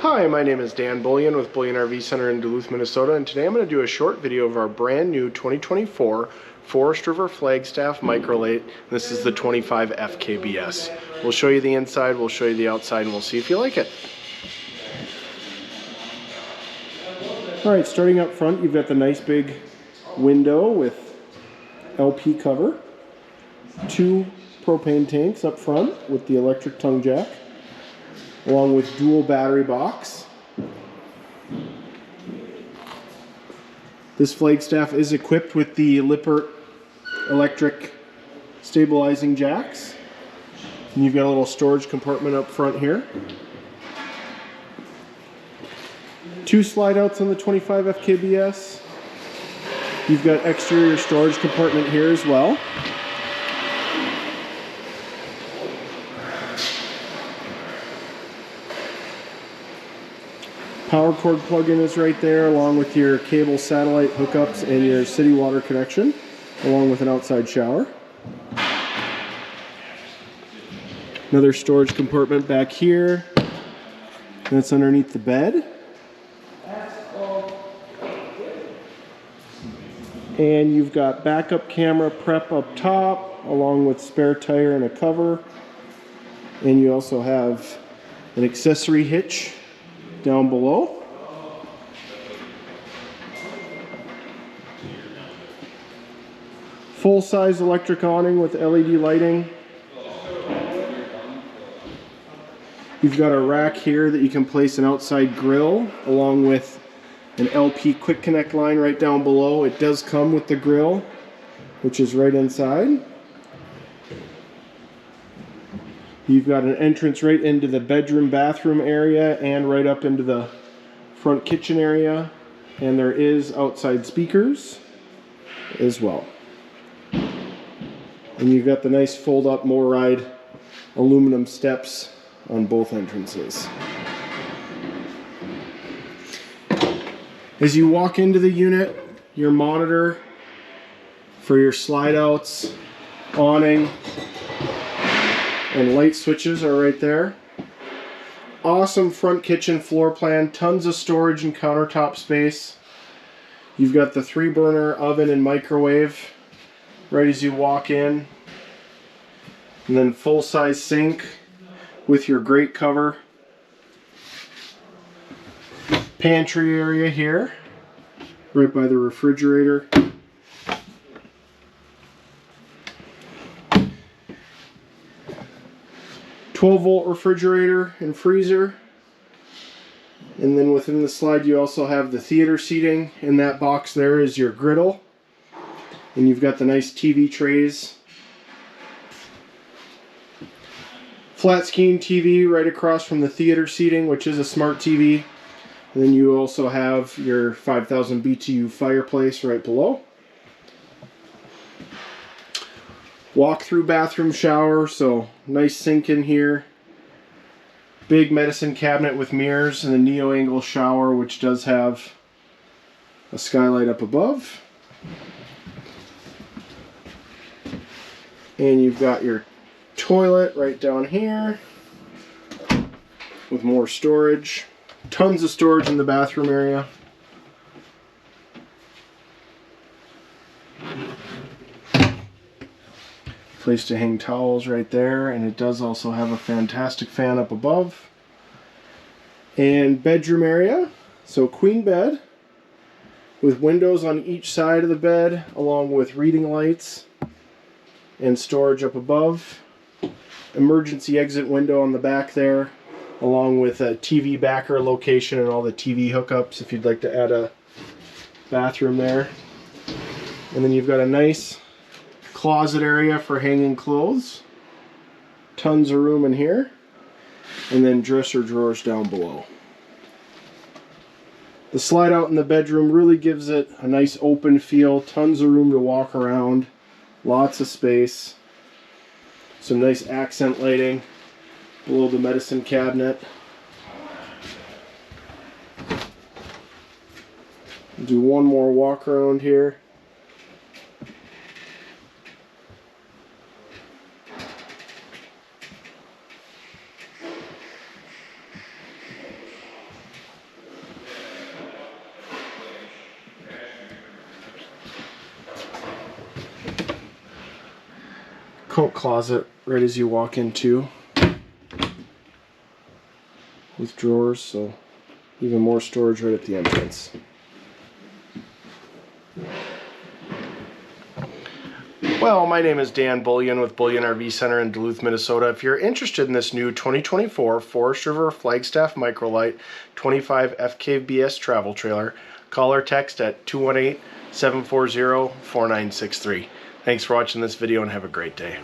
Hi, my name is Dan Bullion with Bullion RV Center in Duluth, Minnesota, and today I'm going to do a short video of our brand new 2024 Forest River Flagstaff Microlite. This is the 25FKBS. We'll show you the inside, we'll show you the outside, and we'll see if you like it. Alright, starting up front, you've got the nice big window with LP cover, 2 propane tanks up front with the electric tongue jack, along with dual battery box. This Flagstaff is equipped with the Lippert electric stabilizing jacks. And you've got a little storage compartment up front here. 2 slide outs on the 25FKBS. You've got exterior storage compartment here as well. Power cord plug-in is right there, along with your cable satellite hookups and your city water connection, along with an outside shower. Another storage compartment back here. That's underneath the bed. And you've got backup camera prep up top, along with spare tire and a cover. And you also have an accessory hitch down below. Full-size electric awning with LED lighting. You've got a rack here that you can place an outside grill, along with an LP quick connect line right down below. It does come with the grill, which is right inside. You've got an entrance right into the bedroom bathroom area and right up into the front kitchen area, and there is outside speakers as well. And you've got the nice fold up MORryde aluminum steps on both entrances. As you walk into the unit, your monitor for your slide outs, awning, and light switches are right there. Awesome front kitchen floor plan, tons of storage and countertop space. You've got the 3-burner oven and microwave right as you walk in. And then full-size sink with your grate cover. Pantry area here, right by the refrigerator. 12-volt refrigerator and freezer. And then within the slide you also have the theater seating. In that box there is your griddle. And you've got the nice TV trays. Flat screen TV right across from the theater seating, which is a smart TV. And then you also have your 5,000 BTU fireplace right below. Walk-through bathroom shower, so nice sink in here. Big medicine cabinet with mirrors and a neo-angle shower, which does have a skylight up above. And you've got your toilet right down here with more storage. Tons of storage in the bathroom area. Place to hang towels right there, and it does also have a fantastic fan up above. And bedroom area, so queen bed with windows on each side of the bed, along with reading lights and storage up above. Emergency exit window on the back there, along with a TV backer location and all the TV hookups if you'd like to add a bathroom there. And then you've got a nice closet area for hanging clothes. Tons of room in here. And then dresser drawers down below. The slide out in the bedroom really gives it a nice open feel. Tons of room to walk around. Lots of space. Some nice accent lighting below the medicine cabinet. Do one more walk around here. coat closet right as you walk into, with drawers, so even more storage right at the entrance. Well, my name is Dan Bullion with Bullion RV Center in Duluth, Minnesota. If you're interested in this new 2024 Forest River Flagstaff Microlite 25FKBS travel trailer, call or text at 218-740-4963. Thanks for watching this video and have a great day.